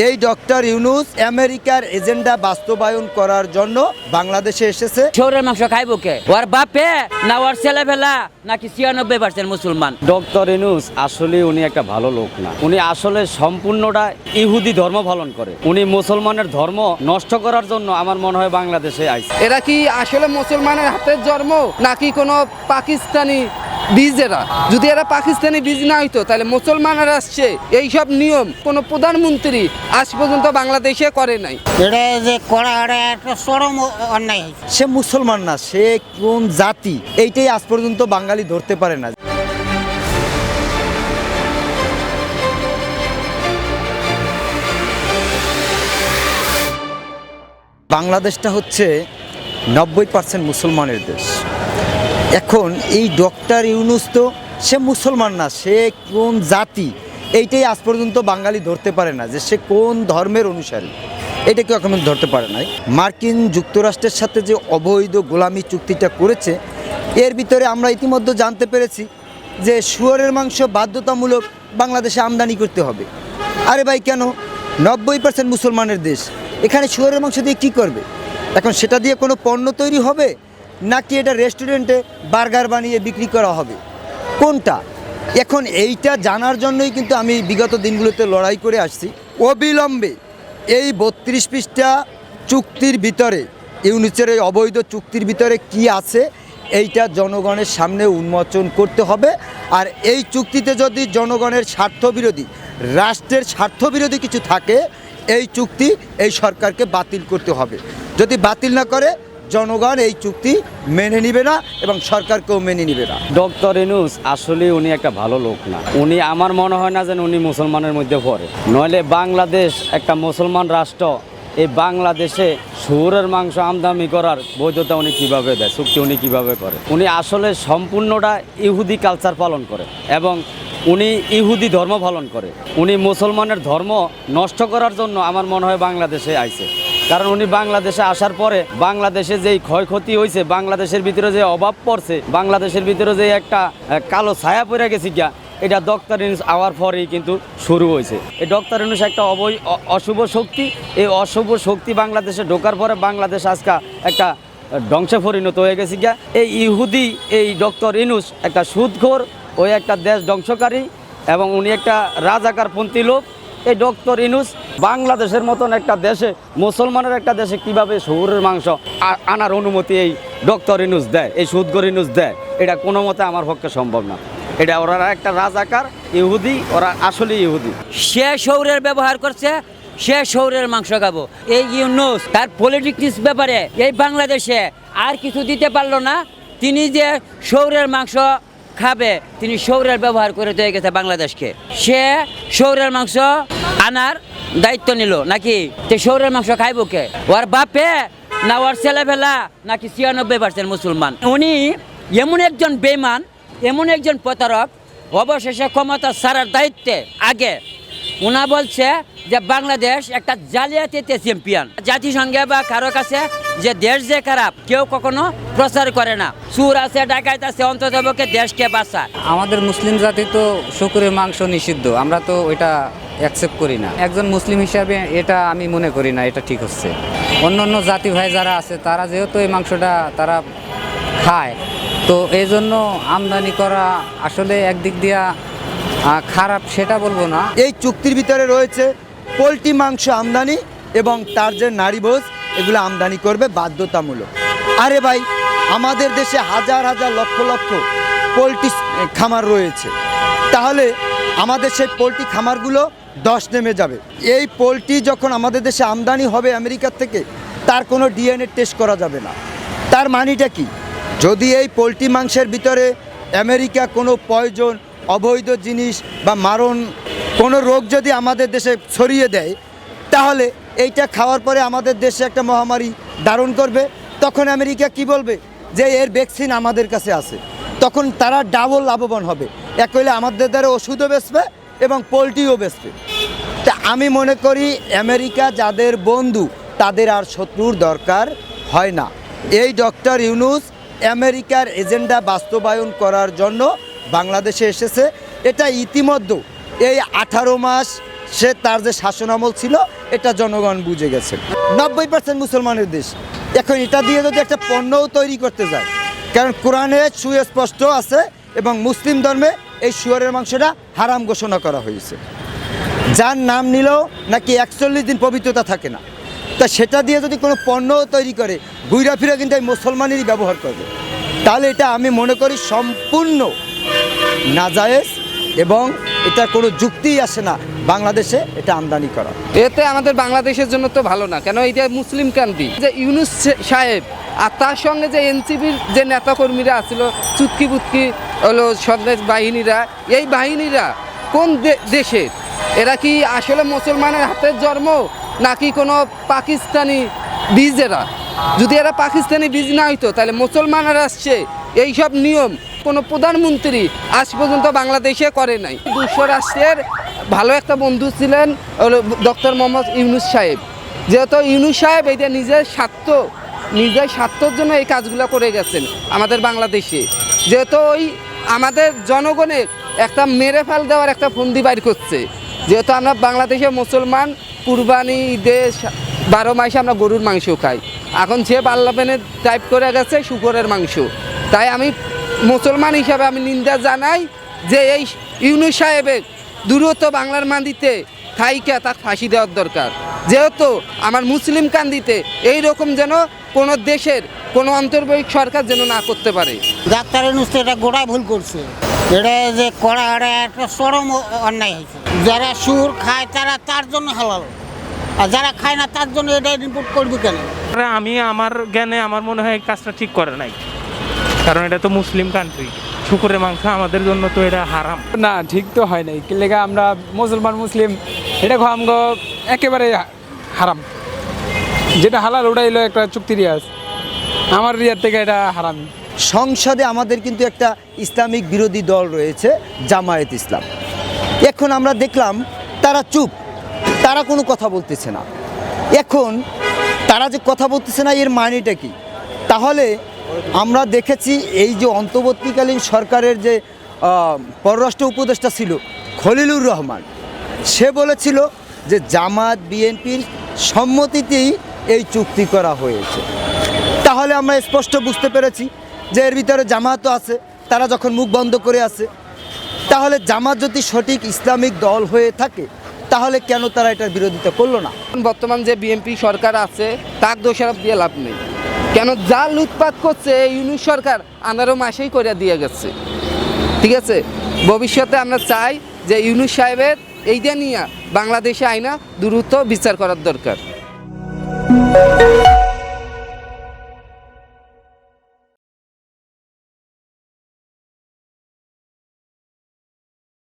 এই ডক্টর ইউনূস আমেরিকার এজেন্ডা বাস্তবায়ন করার জন্য বাংলাদেশে এসেছে। শহরের মাংস খাইবো কে? ওর বাপে না ওর ছেলেবেলা নাকি 96% মুসলমান? ডক্টর ইউনূস আসলে উনি একটা ভালো লোক না। উনি আসলে সম্পূর্ণটা ইহুদি ধর্ম পালন করে। উনি মুসলমানের ধর্ম নষ্ট করার জন্য আমার মনে হয় বাংলাদেশে আইছে। এরা কি আসলে মুসলমানের হাতের জন্ম নাকি কোনো পাকিস্তানি বীজ? এরা যদি এরা পাকিস্তানি বীজ না হইতো তাহলে মুসলমানেরা আসছে এইসব নিয়ম কোনো প্রধানমন্ত্রী আজ পর্যন্ত বাংলাদেশে করে নাই। এটা যে করা এটা একটা চরম অন্যায় হয়েছে। সে মুসলমান না, সে কোন জাতি এইটাই আজ পর্যন্ত বাঙালি ধরতে পারে না। বাংলাদেশটা হচ্ছে 90% মুসলমানের দেশ। এখন এই ডক্টর ইউনূস তো সে মুসলমান না, সে কোন জাতি এইটাই আজ পর্যন্ত বাঙালি ধরতে পারে না যে সে কোন ধর্মের অনুসারী, এটা কেউ এখন ধরতে পারে নাই। মার্কিন যুক্তরাষ্ট্রের সাথে যে অবৈধ গোলামি চুক্তিটা করেছে এর ভিতরে আমরা ইতিমধ্যে জানতে পেরেছি যে শুয়োরের মাংস বাধ্যতামূলক বাংলাদেশে আমদানি করতে হবে। আরে ভাই, কেন? 90% মুসলমানের দেশ, এখানে শুয়োরের মাংস দিয়ে কী করবে? এখন সেটা দিয়ে কোনো পণ্য তৈরি হবে নাকি এটা রেস্টুরেন্টে বার্গার বানিয়ে বিক্রি করা হবে, কোনটা? এখন এইটা জানার জন্যই কিন্তু আমি বিগত দিনগুলোতে লড়াই করে আসছি। অবিলম্বে এই 32 পৃষ্ঠা চুক্তির ভিতরে, ইউনূসের এই অবৈধ চুক্তির ভিতরে কি আছে এইটা জনগণের সামনে উন্মোচন করতে হবে। আর এই চুক্তিতে যদি জনগণের স্বার্থবিরোধী, রাষ্ট্রের স্বার্থবিরোধী কিছু থাকে, এই চুক্তি এই সরকারকে বাতিল করতে হবে। যদি বাতিল না করে জনগণ এই চুক্তি মেনে নিবে না এবং সরকারকেও মেনে নিবে না। ডক্টর ইউনূস আসলে উনি একটা ভালো লোক না। উনি আমার মনে হয় না যেন উনি মুসলমানের মধ্যে পড়ে। নইলে বাংলাদেশ একটা মুসলমান রাষ্ট্র, এই বাংলাদেশে শুয়োরের মাংস আমদানি করার বৈধতা উনি কীভাবে দেয়, চুক্তি উনি কীভাবে করে? উনি আসলে সম্পূর্ণটা ইহুদি কালচার পালন করে এবং উনি ইহুদি ধর্ম পালন করে। উনি মুসলমানের ধর্ম নষ্ট করার জন্য আমার মনে হয় বাংলাদেশে আইছে। কারণ উনি বাংলাদেশে আসার পরে বাংলাদেশে যেই ক্ষয়ক্ষতি হয়েছে, বাংলাদেশের ভিতরে যে অভাব পড়ছে, বাংলাদেশের ভিতরে যে একটা কালো ছায়া পড়ে গেছে গিয়া, এটা ডক্টর ইউনূস আওয়ার পরেই কিন্তু শুরু হয়েছে। এই ডক্টর ইউনূস একটা অশুভ শক্তি। এই অশুভ শক্তি বাংলাদেশে ঢোকার পরে বাংলাদেশ আজকে একটা ধ্বংসে পরিণত হয়ে গেছে গিয়া। এই ইহুদি, এই ডক্টর ইউনূস একটা সুদখোর, ওই একটা দেশ ধ্বংসকারী এবং উনি একটা রাজাকারপন্থী লোক। এই ডক্টর ইউনূস বাংলাদেশের মতন একটা দেশে, মুসলমানের একটা দেশে কিভাবে শুয়োরের মাংস আনার অনুমতি এই ডক্টর ইউনূস দেয়, এই সুদখোর ইউনূস দেয়? এটা কোনো মতে আমার পক্ষে সম্ভব না। এটা ওরা একটা রাজাকার ইহুদি, ওরা আসলে ইহুদি। সে শহরের ব্যবহার করছে, সে শহরের মাংস খাবো। এই ইউনূস তার পলিটিক্স ব্যাপারে এই বাংলাদেশে আর কিছু দিতে পারলো না। তিনি যে শহরের মাংস খাবে, তিনি শহরের ব্যবহার করে দিয়ে গেছে বাংলাদেশকে। সে শহরের মাংস আনার দায়িত্ব নিল নাকি? তো শহরের মাংস খাইবো কে? ওর বাপে না ওর ছেলেবেলা নাকি 96% মুসলমান? উনি এমন একজন বেঈমান, এমন একজন প্রতারক, অবশেষে ক্ষমতা ছাড়ার দায়িত্বে আগে উনা বলছে যে বাংলাদেশ একটা জালিয়াতিতে চ্যাম্পিয়ন। জাতিসংঘে বা কারো কাছে যে দেশ যে খারাপ কেউ কখনো প্রচার করে না। সুর আছে, ডাকাইত আছে, অন্ততপক্ষে দেশকে বাঁচায়। আমাদের মুসলিম জাতি তো শুকরের মাংস নিষিদ্ধ, আমরা তো ওইটা অ্যাকসেপ্ট করি না। একজন মুসলিম হিসাবে এটা আমি মনে করি না এটা ঠিক হচ্ছে। অন্য অন্য জাতি ভাই যারা আছে তারা যেহেতু এই মাংসটা তারা খায়, তো এই জন্য আমদানি করা আসলে একদিক দিয়া খারাপ সেটা বলবো না। এই চুক্তির ভিতরে রয়েছে পোলট্রি মাংস আমদানি এবং তার যে নারীভোজ এগুলো আমদানি করবে বাধ্যতামূলক। আরে ভাই, আমাদের দেশে হাজার হাজার লক্ষ লক্ষ পোলট্রি খামার রয়েছে, তাহলে আমাদের সেই পোলট্রি খামারগুলো 10 নেমে যাবে। এই পোলট্রি যখন আমাদের দেশে আমদানি হবে আমেরিকার থেকে, তার কোনো ডিএনএ টেস্ট করা যাবে না। তার মানেটা কি? যদি এই পোলট্রি মাংসের ভিতরে আমেরিকা কোনো পয়জন, অবৈধ জিনিস বা মারণ কোনো রোগ যদি আমাদের দেশে ছড়িয়ে দেয়, তাহলে এইটা খাওয়ার পরে আমাদের দেশে একটা মহামারী ধারণ করবে। তখন আমেরিকা কি বলবে? যে এর ভ্যাকসিন আমাদের কাছে আছে। তখন তারা ডাবল লাভবান হবে। এক হইলে আমাদের দ্বারা ওষুধও বেচবে এবং পোলট্রিও বেচবে। তা আমি মনে করি আমেরিকা যাদের বন্ধু তাদের আর শত্রুর দরকার হয় না। এই ডক্টর ইউনূস আমেরিকার এজেন্ডা বাস্তবায়ন করার জন্য বাংলাদেশে এসেছে। এটা ইতিমধ্যে এই 18 মাস সে তার যে শাসন আমল ছিল এটা জনগণ বুঝে গেছে। 90% মুসলমানের দেশ, এখন এটা দিয়ে যদি একটা পণ্যও তৈরি করতে যায়, কারণ কোরআনে সুস্পষ্ট আছে এবং মুসলিম ধর্মে এই শুয়োরের মাংসটা হারাম ঘোষণা করা হয়েছে। যার নাম নিলেও নাকি 41 দিন পবিত্রতা থাকে না, তা সেটা দিয়ে যদি কোনো পণ্যও তৈরি করে ঘুরা ফিরে কিন্তু এই মুসলমানেরই ব্যবহার করবে, তাহলে এটা আমি মনে করি সম্পূর্ণ নাজায়েজ এবং এটার কোনো যুক্তিই আসে না বাংলাদেশে এটা আমদানি করা। এতে আমাদের বাংলাদেশের জন্য তো ভালো না, কেন এটা মুসলিম কান্ট্রি। যে ইউনূস সাহেব আর তার সঙ্গে যে এনসিপির যে নেতাকর্মীরা আছিল, চুটকি বুটকি হলো সন্ত্রাস বাহিনীরা, এই বাহিনীরা কোন দেশের? এরা কি আসলে মুসলমানের হাতের জন্ম নাকি কোনো পাকিস্তানি বীজ? এরা যদি এরা পাকিস্তানি বীজ না হইতো তাহলে মুসলমানরা আসছে এইসব নিয়ম কোনো প্রধানমন্ত্রী আজ পর্যন্ত বাংলাদেশে করে নাই। 200 রাষ্ট্রের ভালো একটা বন্ধু ছিলেন হলো ডক্টর মোহাম্মদ ইউনূস সাহেব। যেহেতু ইউনূস সাহেব এইটা নিজের স্বার্থর জন্য এই কাজগুলো করে গেছেন আমাদের বাংলাদেশে। যেহেতু ওই আমাদের জনগণের একটা মেরে ফেল দেওয়ার একটা ফন্দি বাইর করছে। যেহেতু আমরা বাংলাদেশে মুসলমান, কুরবানি ঈদে 12 মাসে আমরা গরুর মাংস খাই, এখন সে পার্লামেন্টে টাইপ করে গেছে শুকরের মাংস। তাই আমি মুসলমান হিসাবে আমি নিন্দা জানাই যে এই ইউনূস সাহেবের দ্রুত বাংলার মাটিতে থাইকা তার ফাঁসি দেওয়ার দরকার। যেহেতু আমার মুসলিম কান্দিতে এই রকম যেন কোনো দেশের কোনো অন্তর্বর্তী সরকার যেন না করতে পারে। ডাক্তার ইউনূস তো এটা গোড়ায় ভুল করছে, এটা যে করা এটা একটা চরম অন্যায় হয়েছে। যারা সুর খায় তারা তার জন্য হালাল, আর যারা খায় না তার জন্য এটা রিপোর্ট করবে কেন? আমি আমার জ্ঞানে আমার মনে হয় কাজটা ঠিক করে নাই, কারণ এটা তো মুসলিম কান্ট্রি, শুকুরের মাংস আমাদের জন্য তো এটা হারাম। না, ঠিক তো হয় নাই, কি লেগে আমরা মুসলিম এটা খাওয়া একেবারে হারাম। যেটা হালাল ওটাই হলো একটা চুক্তি রিয়াজ, আমার রিয়াজ থেকে এটা হারাম। সংসদে আমাদের কিন্তু একটা ইসলামিক বিরোধী দল রয়েছে, জামায়াত ইসলাম। এখন আমরা দেখলাম তারা চুপ, তারা কোনো কথা বলতেছে না। এখন তারা যে কথা বলতেছে না এর মানেটা কি? তাহলে আমরা দেখেছি এই যে অন্তর্বর্তীকালীন সরকারের যে পররাষ্ট্র উপদেষ্টা ছিল খলিলুর রহমান, সে বলেছিল যে জামাত বিএনপির সম্মতিতেই এই চুক্তি করা হয়েছে। তাহলে আমরা স্পষ্ট বুঝতে পেরেছি যে এর ভিতরে জামাতও আছে, তারা যখন মুখ বন্ধ করে আছে, তাহলে জামাত যদি সঠিক ইসলামিক দল হয়ে থাকে তাহলে কেন তারা এটার বিরোধিতা করলো না? বর্তমান যে বিএনপি সরকার আছে তার দোষারোপ দিয়ে লাভ নেই, কেন যা লুটপাট করছে এই ইউনূস সরকার 15 মাসেই করে দিয়ে গেছে। ঠিক আছে, ভবিষ্যতে আমরা চাই যে ইউনূস সাহেবের এইটা নিয়ে বাংলাদেশে আইনা দ্রুত বিচার করার দরকার।